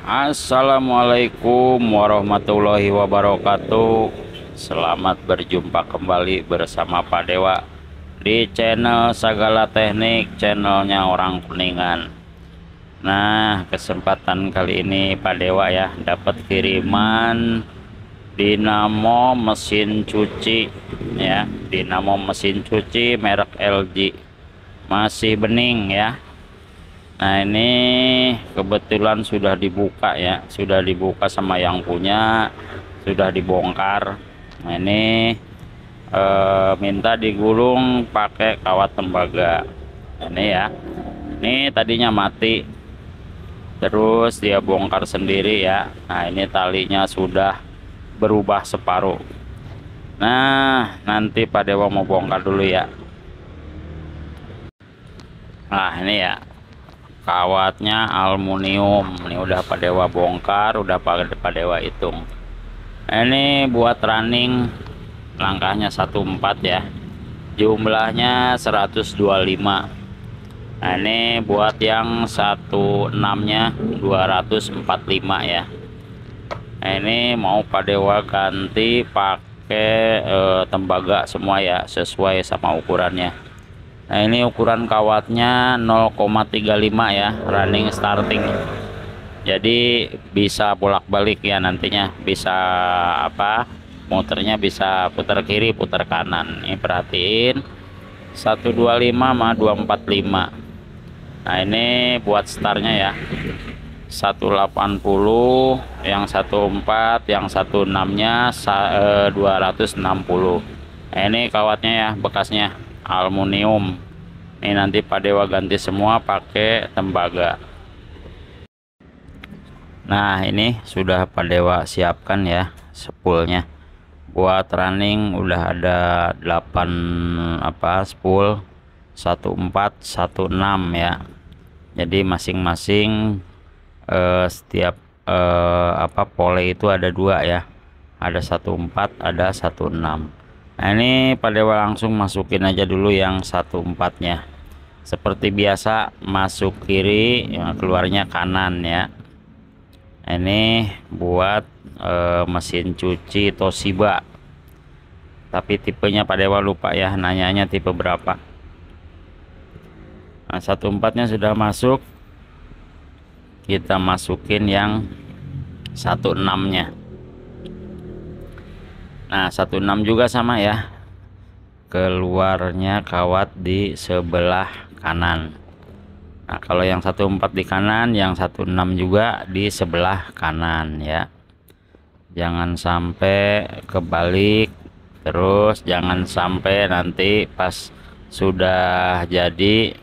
Assalamualaikum warahmatullahi wabarakatuh. Selamat berjumpa kembali bersama Pak Dewa di channel Sagala Teknik, channelnya orang Kuningan. Nah, kesempatan kali ini Pak Dewa ya dapat kiriman dinamo mesin cuci ya, dinamo mesin cuci merek LG, masih bening ya. Nah, ini kebetulan sudah dibuka ya, sudah dibuka sama yang punya, sudah dibongkar. Nah, ini minta digulung pakai kawat tembaga. Ini ya, ini tadinya mati, terus dia bongkar sendiri ya. Nah, ini talinya sudah berubah separuh. Nah, nanti Pak Dewa mau bongkar dulu ya. Nah, ini ya, kawatnya aluminium. Ini udah Pak Dewa bongkar, udah Pak Dewa hitung. Ini buat running langkahnya 14 ya, jumlahnya 125. Nah, ini buat yang 16 nya 245 ya. Nah, ini mau Pak Dewa ganti pakai tembaga semua ya, sesuai sama ukurannya. Nah, ini ukuran kawatnya 0,35 ya, running starting. Jadi bisa bolak-balik ya, nantinya bisa muternya bisa putar kiri, putar kanan. Ini perhatiin 125 sama 245. Nah, ini buat startnya ya, 180, yang 14, yang 16 nya 260. Nah, ini kawatnya ya, bekasnya aluminium. Ini nanti Pak Dewa ganti semua pakai tembaga. Nah, ini sudah Pak Dewa siapkan ya spoolnya. Buat running udah ada 8 spool, 14, 16 ya. Jadi masing-masing setiap pole itu ada 2 ya. Ada 14, ada 16. Nah, ini Pak Dewa langsung masukin aja dulu yang 14 nya. Seperti biasa, masuk kiri, keluarnya kanan ya. Ini buat mesin cuci Toshiba, tapi tipenya Pak Dewa lupa ya, nanyanya tipe berapa. Nah, 14 nya sudah masuk, kita masukin yang 16 nya. Nah, 16 juga sama ya, keluarnya kawat di sebelah kanan. Nah, kalau yang 14 di kanan, yang 16 juga di sebelah kanan ya. Jangan sampai kebalik, terus jangan sampai nanti pas sudah jadi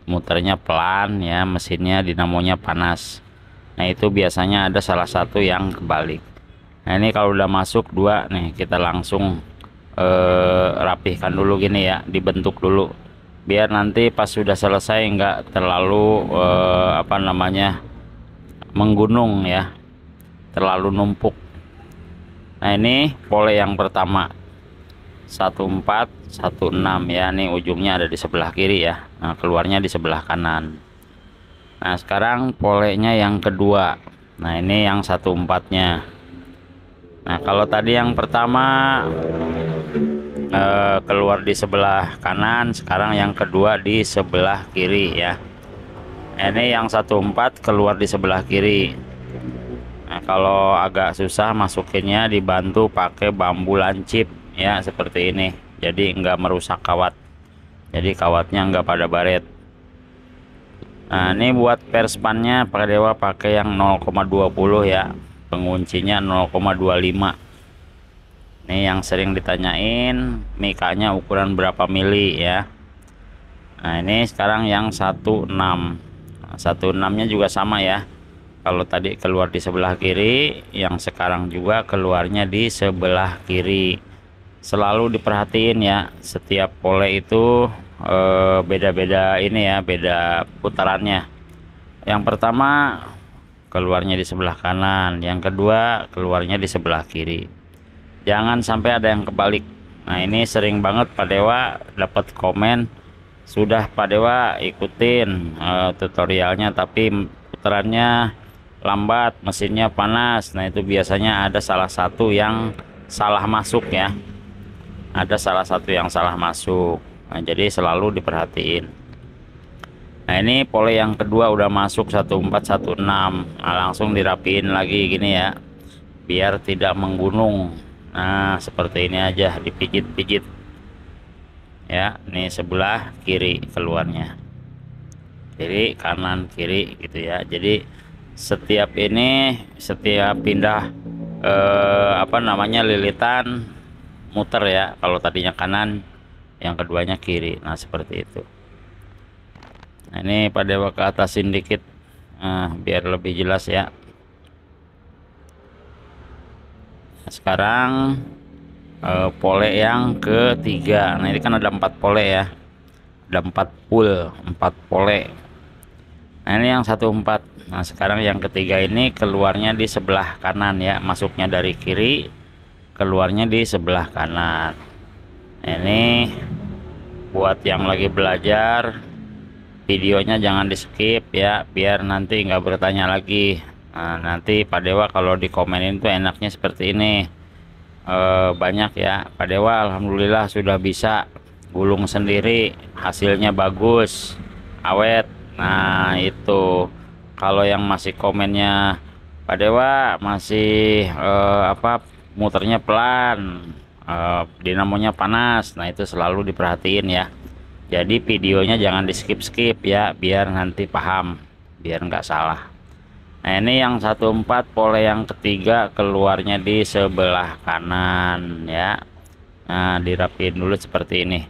muternya pelan ya, mesinnya dinamonya panas. Nah, itu biasanya ada salah satu yang kebalik. Nah, ini kalau udah masuk 2 nih, kita langsung rapihkan dulu gini ya, dibentuk dulu biar nanti pas sudah selesai nggak terlalu menggunung ya, terlalu numpuk. Nah, ini pole yang pertama 14, 16 ya, nih ujungnya ada di sebelah kiri ya. Nah, keluarnya di sebelah kanan. Nah, sekarang polenya yang kedua. Nah, ini yang 14 nya. Nah, kalau tadi yang pertama keluar di sebelah kanan, sekarang yang kedua di sebelah kiri ya. Ini yang 14 keluar di sebelah kiri. Nah, kalau agak susah masukinnya, dibantu pakai bambu lancip ya, seperti ini. Jadi enggak merusak kawat, jadi kawatnya enggak pada baret. Nah, ini buat perspannya Pak Dewa pakai yang 0,20 ya, penguncinya 0,25. Ini yang sering ditanyain, mikanya ukuran berapa mili ya. Nah, ini sekarang yang 16. Nah, 16 nya juga sama ya. Kalau tadi keluar di sebelah kiri, yang sekarang juga keluarnya di sebelah kiri. Selalu diperhatiin ya, setiap pole itu beda-beda ini ya, beda putarannya. Yang pertama keluarnya di sebelah kanan, yang kedua keluarnya di sebelah kiri. Jangan sampai ada yang kebalik. Nah, ini sering banget Pak Dewa dapat komen, sudah Pak Dewa ikutin tutorialnya tapi putarannya lambat, mesinnya panas. Nah itu biasanya ada salah satu yang salah masuk ya, ada salah satu yang salah masuk. Nah jadi selalu diperhatiin. Nah ini pole yang kedua udah masuk 1416. Nah langsung dirapiin lagi gini ya, biar tidak menggunung. Nah seperti ini aja, dipijit-pijit ya. Ini sebelah kiri keluarnya, kiri kanan kiri gitu ya. Jadi setiap pindah apa namanya, lilitan muter ya. Kalau tadinya kanan, yang keduanya kiri. Nah seperti itu. Nah, ini pada ke atasin dikit biar lebih jelas ya. Nah, sekarang pole yang ketiga. Nah ini kan ada 4 pole ya, ada 4 full, 4 pole. Nah ini yang 14. Nah sekarang yang ketiga ini keluarnya di sebelah kanan ya, masuknya dari kiri, keluarnya di sebelah kanan. Nah, ini buat yang lagi belajar, videonya jangan di skip ya, biar nanti nggak bertanya lagi. Nah, nanti Pak Dewa kalau dikomenin tuh enaknya seperti ini. Banyak ya, Pak Dewa alhamdulillah sudah bisa gulung sendiri, hasilnya bagus, awet. Nah itu kalau yang masih komennya Pak Dewa masih apa, muternya pelan, dinamonya panas. Nah itu selalu diperhatiin ya. Jadi videonya jangan di skip ya, biar nanti paham, biar nggak salah. Nah ini yang 14 pole yang ketiga keluarnya di sebelah kanan ya. Nah dirapiin dulu seperti ini,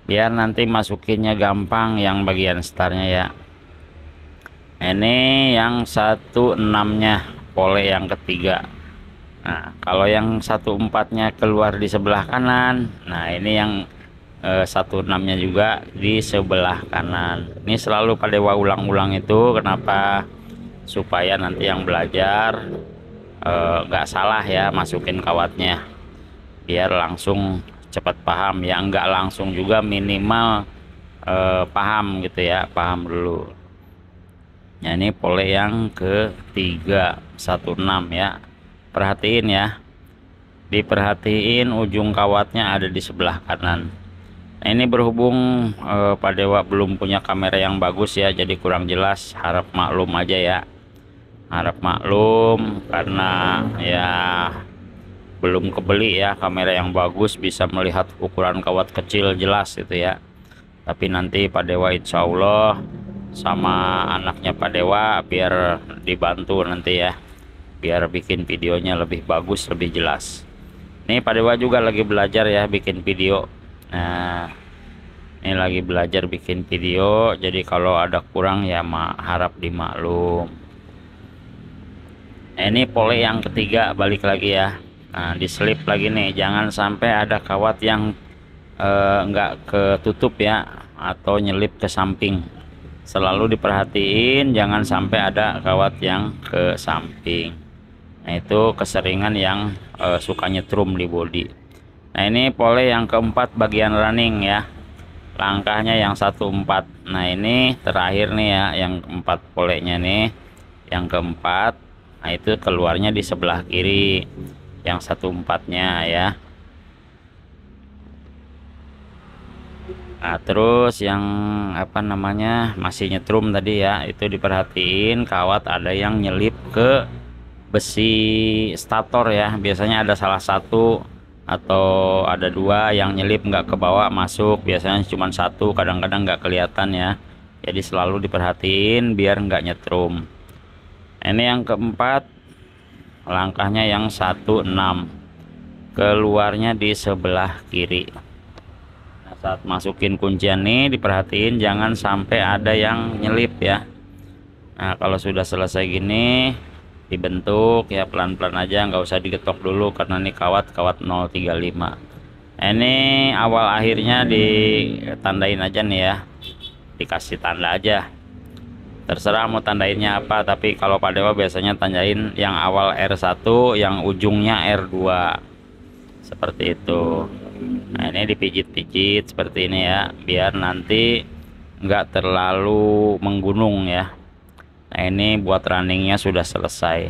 biar nanti masukinnya gampang yang bagian startnya ya. Nah, ini yang 16-nya pole yang ketiga. Nah kalau yang 14-nya keluar di sebelah kanan, nah ini yang 16-nya juga di sebelah kanan. Ini selalu pada ulang-ulang itu kenapa? Supaya nanti yang belajar nggak salah ya masukin kawatnya, biar langsung cepat paham ya. Nggak langsung juga, minimal paham gitu ya, paham dulu. Nah ini pole yang ketiga 16 ya, perhatiin ya, diperhatiin ujung kawatnya ada di sebelah kanan. Nah, ini berhubung Pak Dewa belum punya kamera yang bagus ya, jadi kurang jelas, harap maklum aja ya, harap maklum karena ya belum kebeli ya kamera yang bagus bisa melihat ukuran kawat kecil jelas gitu ya. Tapi nanti Pak Dewa insya Allah sama anaknya Pak Dewa biar dibantu nanti ya, biar bikin videonya lebih bagus, lebih jelas. Ini Pak Dewa juga lagi belajar ya bikin video. Nah ini lagi belajar bikin video, jadi kalau ada kurang ya harap dimaklum. Nah, ini pole yang ketiga balik lagi ya. Nah diselip lagi nih, jangan sampai ada kawat yang enggak ketutup ya, atau nyelip ke samping. Selalu diperhatiin jangan sampai ada kawat yang ke samping. Nah itu keseringan yang suka nyetrum di bodi. Nah ini pole yang keempat bagian running ya, langkahnya yang 14. Nah ini terakhir nih ya, yang 4 polenya nih yang keempat. Nah itu keluarnya di sebelah kiri yang 14-nya ya. Nah terus yang apa namanya, masih nyetrum tadi ya, itu diperhatiin kawat ada yang nyelip ke besi stator ya. Biasanya ada salah satu atau ada 2 yang nyelip nggak ke bawah masuk, biasanya cuma 1, kadang-kadang nggak kelihatan ya. Jadi selalu diperhatiin biar nggak nyetrum. Ini yang keempat, langkahnya yang 16, keluarnya di sebelah kiri. Nah, saat masukin kuncian nih diperhatiin jangan sampai ada yang nyelip ya. Nah kalau sudah selesai gini dibentuk ya, pelan-pelan aja, nggak usah digetok dulu karena ini kawat 035. Ini awal akhirnya ditandain aja nih ya, dikasih tanda aja, terserah mau tandainnya apa. Tapi kalau Pak Dewa biasanya tandain yang awal R1, yang ujungnya R2 seperti itu. Nah ini dipijit-pijit seperti ini ya, biar nanti nggak terlalu menggunung ya. Nah ini buat runningnya sudah selesai.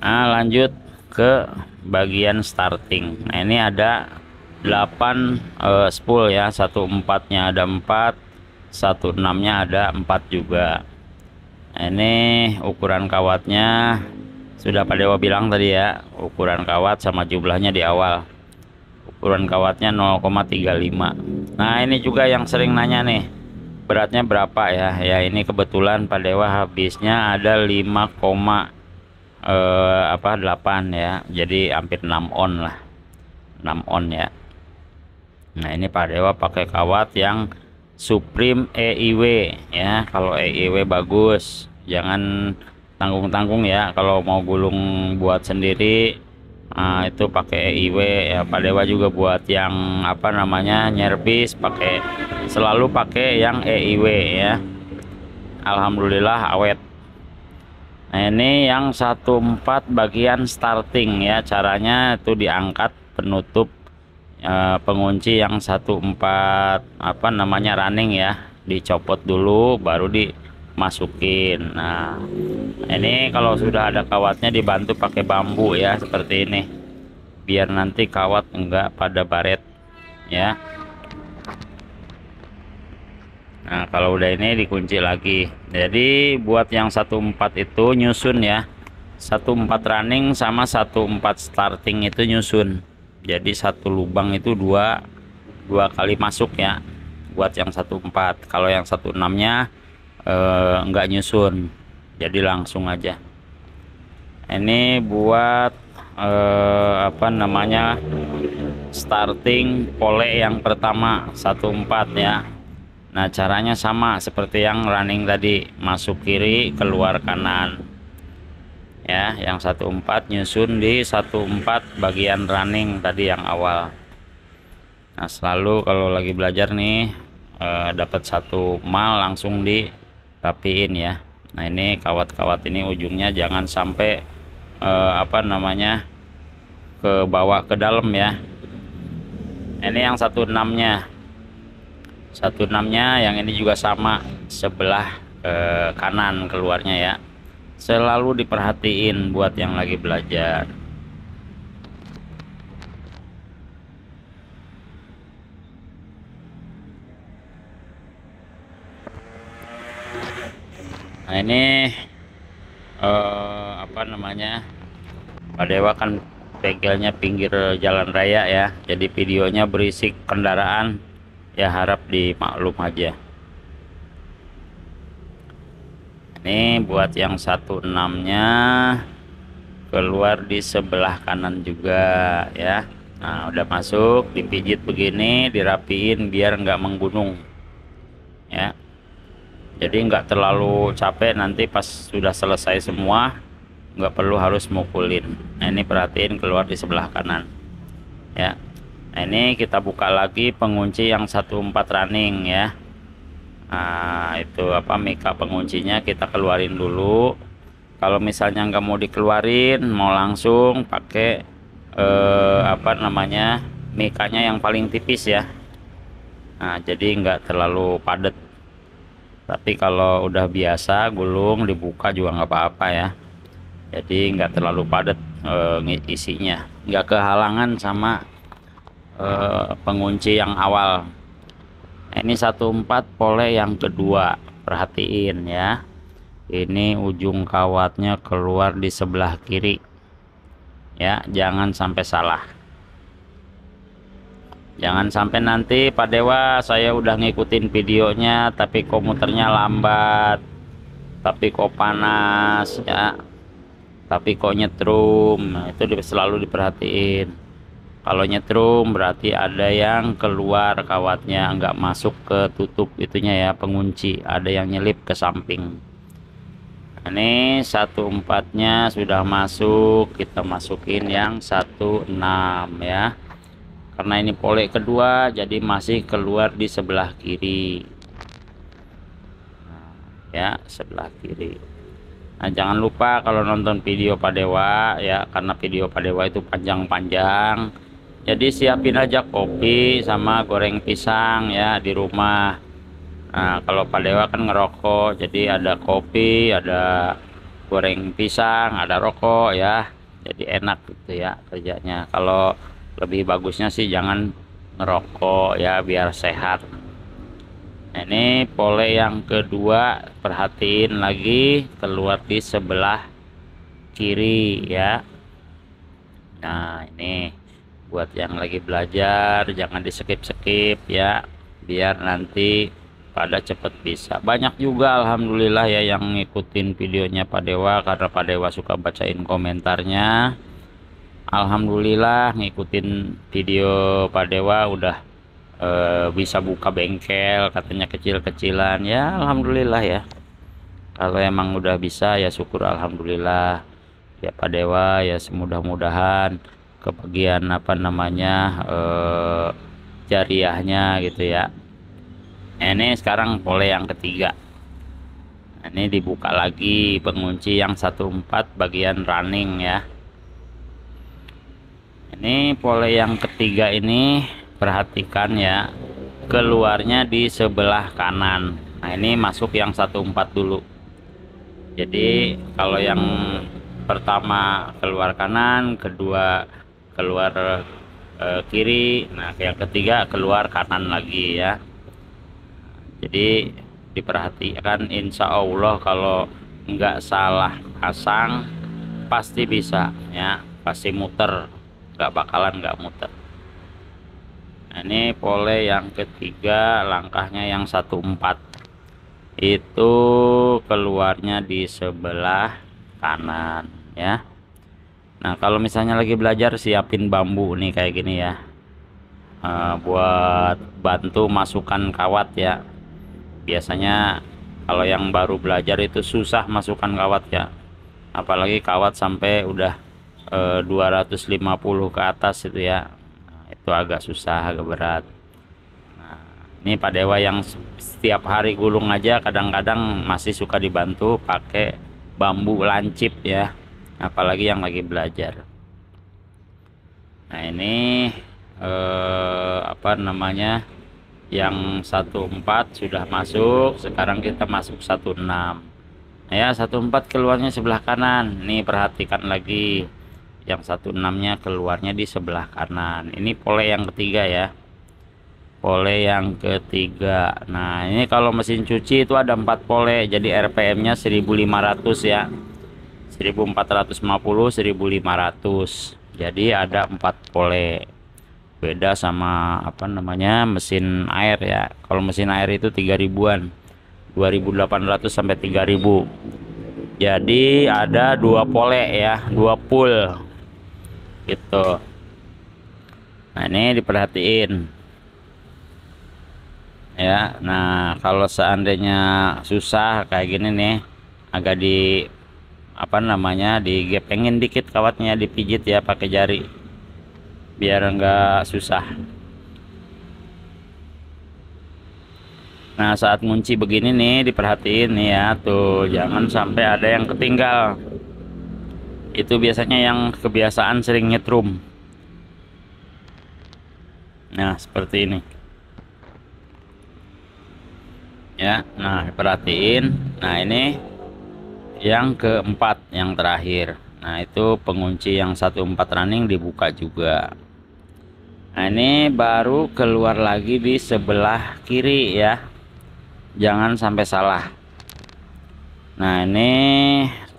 Nah lanjut ke bagian starting. Nah ini ada 8 spool ya, 14-nya ada 4, 16-nya ada 4 juga. Nah, ini ukuran kawatnya sudah Pak Dewa bilang tadi ya, ukuran kawat sama jumlahnya di awal. Ukuran kawatnya 0,35. Nah ini juga yang sering nanya nih, beratnya berapa ya. Ya ini kebetulan Pak Dewa habisnya ada 5,8 ya, jadi hampir 6 on lah, 6 on ya. Nah ini Pak Dewa pakai kawat yang Supreme EIW ya. Kalau EIW bagus, jangan tanggung-tanggung ya. Kalau mau gulung buat sendiri, nah, itu pakai EIW ya. Pak Dewa juga buat yang apa namanya nyervis, selalu pakai yang EIW ya. Alhamdulillah awet. Nah ini yang 14 bagian starting ya. Caranya itu diangkat penutup pengunci yang 14 apa namanya running ya, dicopot dulu baru dimasukin. Nah ini kalau sudah ada kawatnya dibantu pakai bambu ya, seperti ini, biar nanti kawat enggak pada baret ya. Nah kalau udah ini dikunci lagi. Jadi buat yang 14 itu nyusun ya, 14 running sama 14 starting itu nyusun. Jadi satu lubang itu dua kali masuk ya, buat yang 14. Kalau yang 16-nya enggak nyusun, jadi langsung aja. Ini buat apa namanya starting pole yang pertama 14 ya. Nah caranya sama seperti yang running tadi, masuk kiri keluar kanan ya. Yang 14 nyusun di 14 bagian running tadi yang awal. Nah selalu kalau lagi belajar nih dapat satu mal langsung dirapiin ya. Nah ini kawat-kawat ini ujungnya jangan sampai apa namanya ke bawah ke dalam ya. Ini yang 16-nya, 16-nya yang ini juga sama, sebelah kanan keluarnya ya. Selalu diperhatiin buat yang lagi belajar. Nah ini apa namanya, Pak Dewa kan bengkelnya pinggir jalan raya ya, jadi videonya berisik kendaraan ya, harap dimaklum aja. Ini buat yang 16-nya keluar di sebelah kanan juga ya. Nah udah masuk, dipijit begini, dirapiin biar nggak menggunung ya. Jadi nggak terlalu capek, nanti pas sudah selesai semua nggak perlu harus mukulin. Nah ini perhatiin keluar di sebelah kanan ya. Nah ini kita buka lagi pengunci yang 14 running ya. Nah itu apa, mika penguncinya kita keluarin dulu. Kalau misalnya nggak mau dikeluarin, mau langsung pakai apa namanya mikanya yang paling tipis ya. Nah jadi nggak terlalu padat. Tapi kalau udah biasa gulung dibuka juga nggak apa-apa ya. Jadi nggak terlalu padat isinya, nggak kehalangan sama pengunci yang awal. Ini 14 pole yang kedua, perhatiin ya. Ini ujung kawatnya keluar di sebelah kiri ya, jangan sampai salah. Jangan sampai nanti Pak Dewa saya udah ngikutin videonya tapi komuternya lambat, tapi kok panas ya, tapi kok nyetrum. Nah, itu selalu diperhatiin. Kalau nyetrum berarti ada yang keluar kawatnya, nggak masuk ke tutup itunya ya, pengunci, ada yang nyelip ke samping. Ini 14-nya sudah masuk, kita masukin yang 16 ya. Karena ini pole kedua jadi masih keluar di sebelah kiri. Nah, ya sebelah kiri. Nah jangan lupa kalau nonton video Pak Dewa ya, karena video Pak Dewa itu panjang-panjang, jadi siapin aja kopi sama goreng pisang ya di rumah. Nah, kalau Pak Dewa kan ngerokok, jadi ada kopi, ada goreng pisang, ada rokok ya. Jadi enak gitu ya kerjanya. Kalau lebih bagusnya sih jangan ngerokok ya, biar sehat. Nah, ini pole yang kedua, perhatiin lagi keluar di sebelah kiri ya. Nah, ini buat yang lagi belajar jangan di skip-skip ya, biar nanti pada cepet bisa. Banyak juga alhamdulillah ya yang ngikutin videonya Pak Dewa, karena Pak Dewa suka bacain komentarnya. Alhamdulillah ngikutin video Pak Dewa udah bisa buka bengkel, katanya kecil-kecilan ya. Alhamdulillah ya, kalau emang udah bisa ya syukur alhamdulillah ya Pak Dewa ya. Semudah-mudahan kebagian apa namanya jariahnya gitu ya. Ini sekarang pole yang ketiga. Ini dibuka lagi pengunci yang 14 bagian running ya. Ini pole yang ketiga ini perhatikan ya, keluarnya di sebelah kanan. Nah, ini masuk yang 14 dulu. Jadi kalau yang pertama keluar kanan, kedua keluar kiri, nah yang ketiga keluar kanan lagi ya. Jadi diperhatikan, insya Allah kalau nggak salah pasang pasti bisa ya, pasti muter, nggak bakalan nggak muter. Nah, ini pole yang ketiga, langkahnya yang 14 itu keluarnya di sebelah kanan ya. Nah, kalau misalnya lagi belajar siapin bambu nih kayak gini ya, buat bantu masukkan kawat ya. Biasanya kalau yang baru belajar itu susah masukkan kawat ya, apalagi kawat sampai udah 250 ke atas itu ya. Nah, itu agak susah, agak berat. Nah, ini Pak Dewa yang setiap hari gulung aja kadang-kadang masih suka dibantu pakai bambu lancip ya, apalagi yang lagi belajar. Nah, ini apa namanya, yang 14 sudah masuk, sekarang kita masuk 16 ya. 14 keluarnya sebelah kanan. Nih perhatikan lagi, yang 16 nya keluarnya di sebelah kanan. Ini pole yang ketiga ya, pole yang ketiga. Nah, ini kalau mesin cuci itu ada 4 pole, jadi RPM nya 1500 ya, 1450 1500. Jadi ada 4 pole, beda sama apa namanya mesin air ya. Kalau mesin air itu 3000-an, 2800 sampai 3000. Jadi ada 2 pole ya, 2 pull gitu. Nah, ini diperhatiin ya. Nah, kalau seandainya susah kayak gini nih, agak di apa namanya digepengin dikit kawatnya, dipijit ya pakai jari biar enggak susah. Nah, saat ngunci begini nih diperhatiin nih ya, tuh jangan sampai ada yang ketinggal. Itu biasanya yang kebiasaan sering nyetrum. Nah, seperti ini ya. Nah, perhatiin. Nah, ini yang keempat, yang terakhir. Nah, itu pengunci yang 14 running dibuka juga. Nah, ini baru keluar lagi di sebelah kiri ya, jangan sampai salah. Nah, ini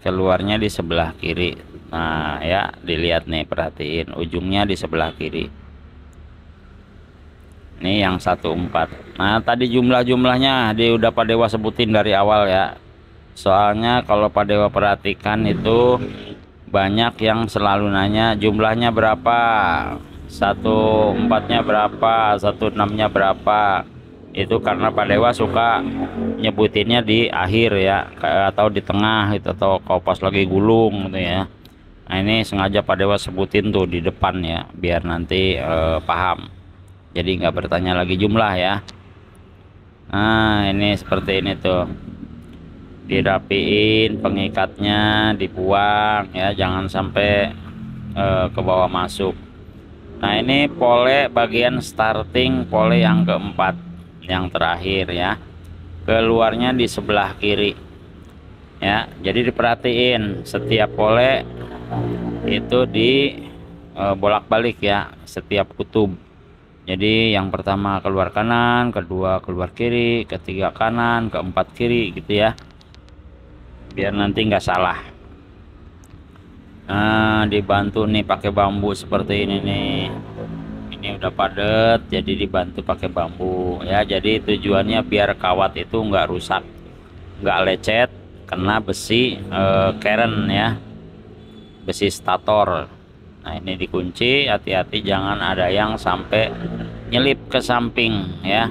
keluarnya di sebelah kiri. Nah ya, dilihat nih, perhatiin ujungnya di sebelah kiri. Ini yang 14. Nah, tadi jumlahnya dia udah Pak Dewa sebutin dari awal ya. Soalnya kalau Pak Dewa perhatikan itu banyak yang selalu nanya jumlahnya berapa, 14-nya berapa, 16-nya berapa. Itu karena Pak Dewa suka nyebutinnya di akhir ya, atau di tengah itu, atau kalau pas lagi gulung gitu ya. Nah, ini sengaja Pak Dewa sebutin tuh di depan ya, biar nanti paham. Jadi nggak bertanya lagi jumlah ya. Nah, ini seperti ini tuh, dirapiin pengikatnya, dibuang ya, jangan sampai ke bawah masuk. Nah, ini pole bagian starting, pole yang keempat, yang terakhir ya. keluarnya di sebelah kiri ya. Jadi diperhatiin setiap pole itu di bolak-balik ya, setiap kutub. Jadi yang pertama keluar kanan, kedua keluar kiri, ketiga kanan, keempat kiri gitu ya, biar nanti nggak salah. Nah, dibantu nih pakai bambu seperti ini nih. Ini udah padat, jadi dibantu pakai bambu ya. Jadi tujuannya biar kawat itu nggak rusak, nggak lecet, kena besi keren ya, besi stator. Nah, ini dikunci, hati-hati jangan ada yang sampai nyelip ke samping ya.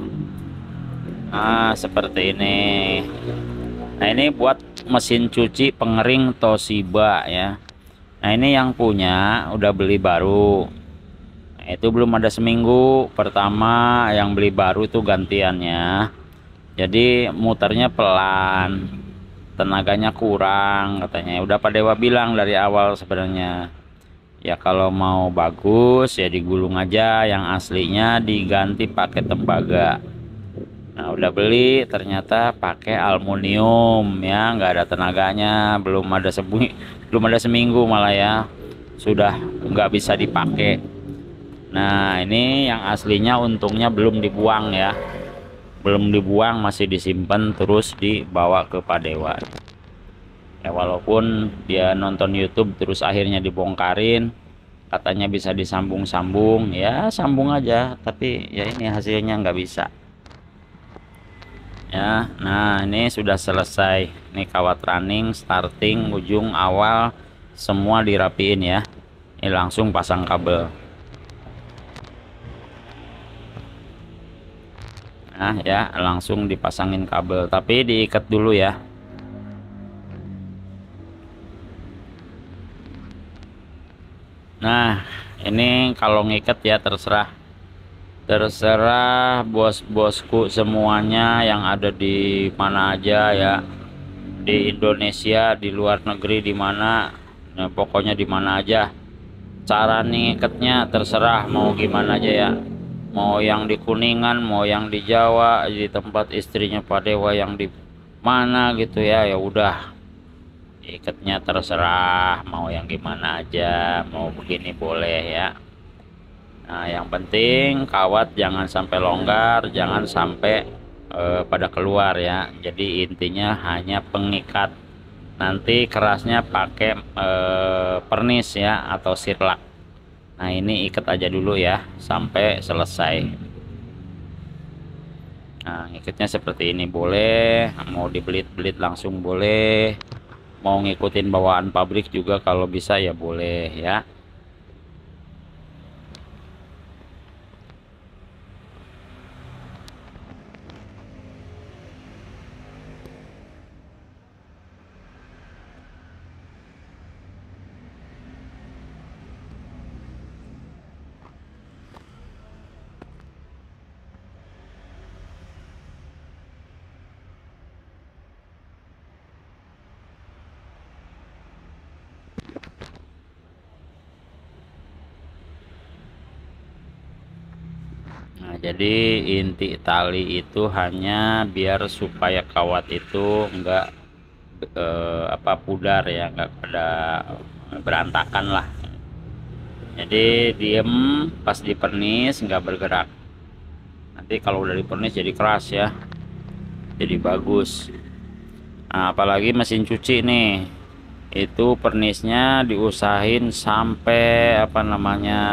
Nah, seperti ini. Nah, ini buat mesin cuci pengering Toshiba ya. Nah, ini yang punya udah beli baru. Nah, itu belum ada seminggu. Pertama yang beli baru itu gantiannya. Jadi muternya pelan, tenaganya kurang katanya. Udah Pak Dewa bilang dari awal sebenarnya. Ya kalau mau bagus ya digulung aja, yang aslinya diganti pakai tembaga. Nah, udah beli ternyata pakai aluminium ya, nggak ada tenaganya, belum ada seminggu malah ya, sudah nggak bisa dipakai. Nah, ini yang aslinya untungnya belum dibuang ya, belum dibuang, masih disimpan terus dibawa ke Pak Dewa. Ya walaupun dia nonton YouTube terus akhirnya dibongkarin, katanya bisa disambung-sambung, ya sambung aja, tapi ya ini hasilnya nggak bisa ya. Nah, ini sudah selesai nih, kawat running, starting, ujung, awal semua dirapiin ya. Ini langsung pasang kabel. Nah ya, langsung dipasangin kabel, tapi diikat dulu ya. Nah, ini kalau ngikat ya terserah bos-bosku semuanya yang ada di mana aja ya, di Indonesia, di luar negeri, di mana, nah, pokoknya di mana aja. Cara ngikatnya terserah mau gimana aja ya, mau yang di Kuningan, mau yang di Jawa, di tempat istrinya Pak Dewa yang di mana gitu ya. Ya udah, ikatnya terserah mau yang gimana aja, mau begini boleh ya. Nah, yang penting kawat jangan sampai longgar, jangan sampai pada keluar ya. Jadi intinya hanya pengikat. Nanti kerasnya pakai pernis ya atau sirlak. Nah, ini ikat aja dulu ya sampai selesai. Nah, ikatnya seperti ini boleh, mau dibelit-belit langsung boleh, mau ngikutin bawaan pabrik juga kalau bisa ya boleh ya. Nah, jadi inti tali itu hanya biar supaya kawat itu enggak pudar ya, enggak pada berantakan lah. Jadi diem pas dipernis, enggak bergerak. Nanti kalau udah dipernis jadi keras ya, jadi bagus. Nah, apalagi mesin cuci nih, itu pernisnya diusahain sampai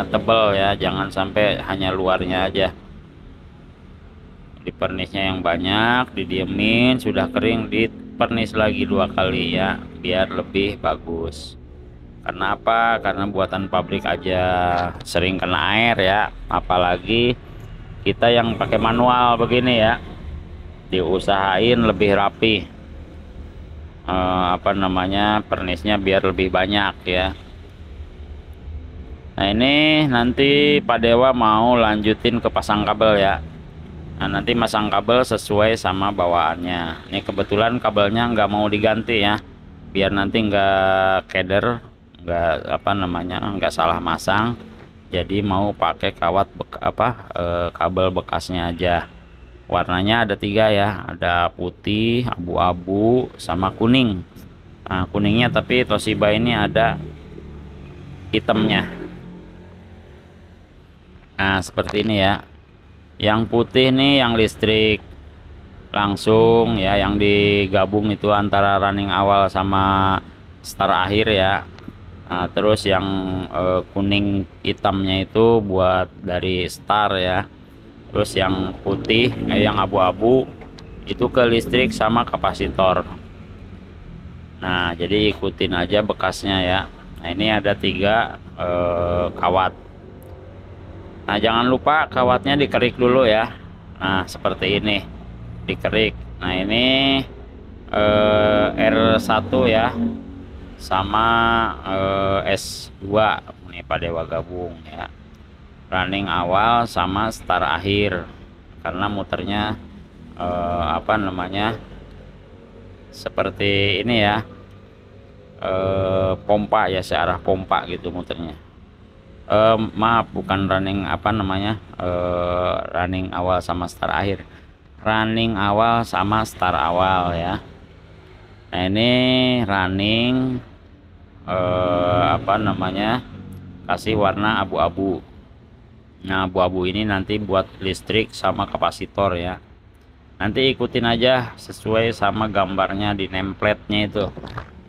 tebal ya, jangan sampai hanya luarnya aja. Di pernisnya yang banyak, didiemin, sudah kering dipernis lagi 2 kali ya, biar lebih bagus. Karena apa? Karena buatan pabrik aja sering kena air ya, apalagi kita yang pakai manual begini ya, diusahain lebih rapi pernisnya biar lebih banyak ya. Nah, ini nanti Pak Dewa mau lanjutin ke pasang kabel ya. Nah, nanti masang kabel sesuai sama bawaannya. Ini kebetulan kabelnya nggak mau diganti ya, biar nanti nggak keder, nggak salah masang. Jadi mau pakai kabel bekasnya aja. warnanya ada 3 ya, ada putih, abu-abu, sama kuning. Nah, kuningnya tapi Toshiba ini ada hitamnya. Nah, seperti ini ya. Yang putih nih yang listrik langsung ya, yang digabung itu antara running awal sama start akhir ya. Nah, terus yang kuning hitamnya itu buat dari star ya. Terus yang putih yang abu-abu itu ke listrik sama kapasitor. Nah, jadi ikutin aja bekasnya ya. Nah, ini ada 3 kawat. Nah, jangan lupa kawatnya dikerik dulu ya. Nah, seperti ini, dikerik. Nah, ini R1 ya, sama S2 nih Pak Dewa gabung ya. Running awal sama start akhir, karena muternya apa namanya, seperti ini ya, pompa ya, searah pompa gitu muternya. Maaf, bukan running apa namanya, running awal sama start akhir, running awal sama start awal ya. Nah, ini running apa namanya, kasih warna abu-abu. Nah, abu-abu ini nanti buat listrik sama kapasitor ya. Nanti ikutin aja sesuai sama gambarnya di nameplate-nya itu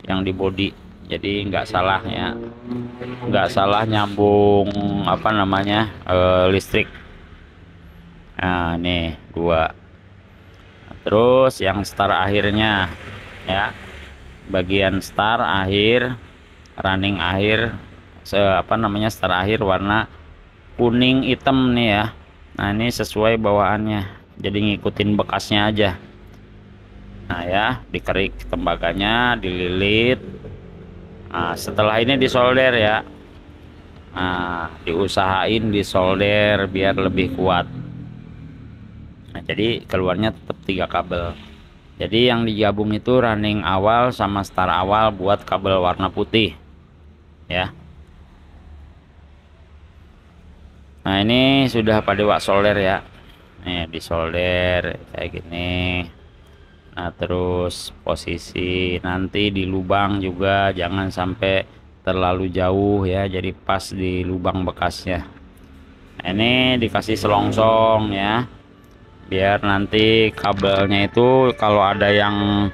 yang di body, jadi nggak salah ya, nggak salah nyambung apa namanya, listrik. Nah, ini 2. Terus yang start akhirnya ya, bagian start akhir, running akhir, apa namanya, start akhir warna kuning hitam nih ya. Nah, ini sesuai bawaannya, jadi ngikutin bekasnya aja. Nah ya, dikerik tembaganya, dililit. Nah, setelah ini disolder ya. Nah, diusahain disolder biar lebih kuat. Nah, jadi keluarnya tetap 3 kabel. Jadi yang digabung itu running awal sama start awal buat kabel warna putih ya. Nah, ini sudah pada wak solder ya. Nih, disolder kayak gini. Nah, terus posisi nanti di lubang juga jangan sampai terlalu jauh ya, jadi pas di lubang bekasnya. Nah, ini dikasih selongsong ya, biar nanti kabelnya itu kalau ada yang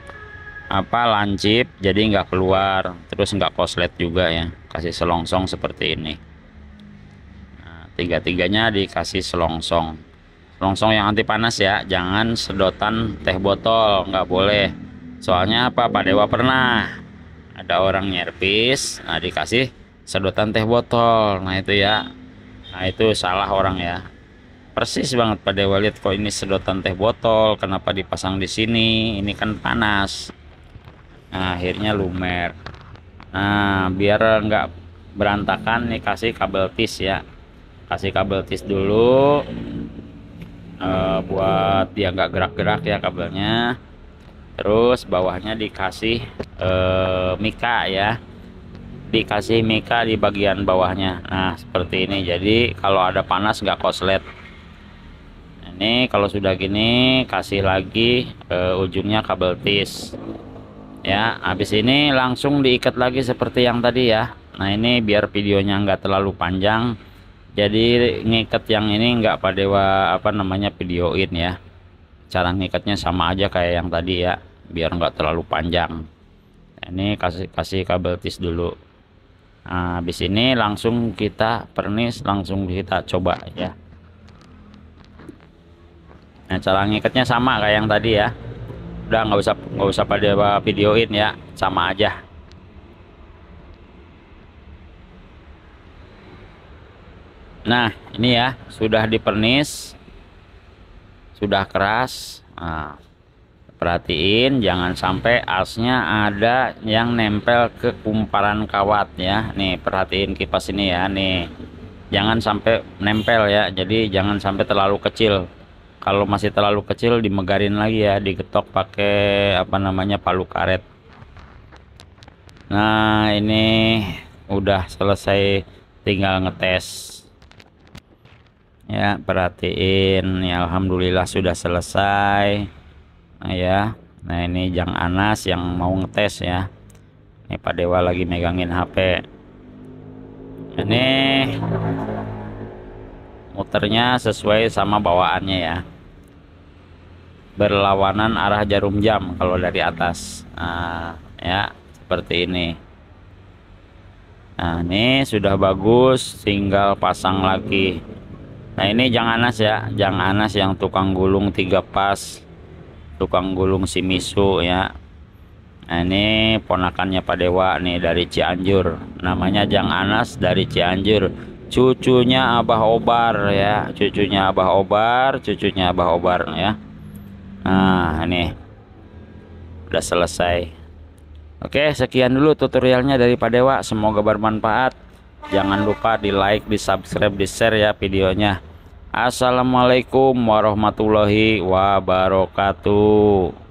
apa lancip jadi nggak keluar, terus nggak koslet juga ya. Kasih selongsong seperti ini. Nah, tiga-tiganya dikasih selongsong. Selongsong yang anti panas ya, jangan sedotan teh botol, nggak boleh. Soalnya apa, Pak Dewa pernah ada orang nyervis, nah dikasih sedotan teh botol, nah itu ya, nah itu salah orang ya. Persis banget Pak Dewa lihat, kok ini sedotan teh botol, kenapa dipasang di sini, ini kan panas. Nah, akhirnya lumer. Nah, biar nggak berantakan nih, kasih kabel tis ya, kasih kabel tis dulu. Buat dia nggak gerak-gerak ya kabelnya. Terus bawahnya dikasih mika ya, dikasih mika di bagian bawahnya. Nah, seperti ini, jadi kalau ada panas nggak koslet. Ini kalau sudah gini kasih lagi ujungnya kabel tis ya. Habis ini langsung diikat lagi seperti yang tadi ya. Nah, ini biar videonya nggak terlalu panjang, jadi ngikat yang ini nggak Pak Dewa apa namanya videoin ya. Cara ngikatnya sama aja kayak yang tadi ya, biar nggak terlalu panjang. Ini kasih kabel tis dulu. Nah, habis ini langsung kita pernis, langsung kita coba ya. Nah, cara ngikatnya sama kayak yang tadi ya. Udah nggak usah Pak Dewa videoin ya, sama aja. Nah, ini ya sudah dipernis, sudah keras. Nah, perhatiin jangan sampai asnya ada yang nempel ke kumparan kawat ya. Nih, perhatiin kipas ini ya, nih jangan sampai nempel ya, jadi jangan sampai terlalu kecil. Kalau masih terlalu kecil dimegarin lagi ya, digetok pakai apa namanya, palu karet. Nah, ini udah selesai, tinggal ngetes ya, perhatiin ya, alhamdulillah sudah selesai. Nah ya, nah ini Jang Anas yang mau ngetes ya. Ini Pak Dewa lagi megangin HP. Ini muternya sesuai sama bawaannya ya, berlawanan arah jarum jam kalau dari atas. Nah ya, seperti ini. Nah ini sudah bagus, tinggal pasang lagi. Nah ini Jang Anas ya, Jang Anas yang tukang gulung 3 pas, tukang gulung Shimizu ya. Nah ini ponakannya Pak Dewa nih dari Cianjur, namanya Jang Anas dari Cianjur, cucunya Abah Obar ya, cucunya Abah Obar, cucunya Abah Obar ya. Nah ini udah selesai. Oke, sekian dulu tutorialnya dari Pak Dewa, semoga bermanfaat. Jangan lupa di like, di subscribe, di share ya videonya. Assalamualaikum warahmatullahi wabarakatuh.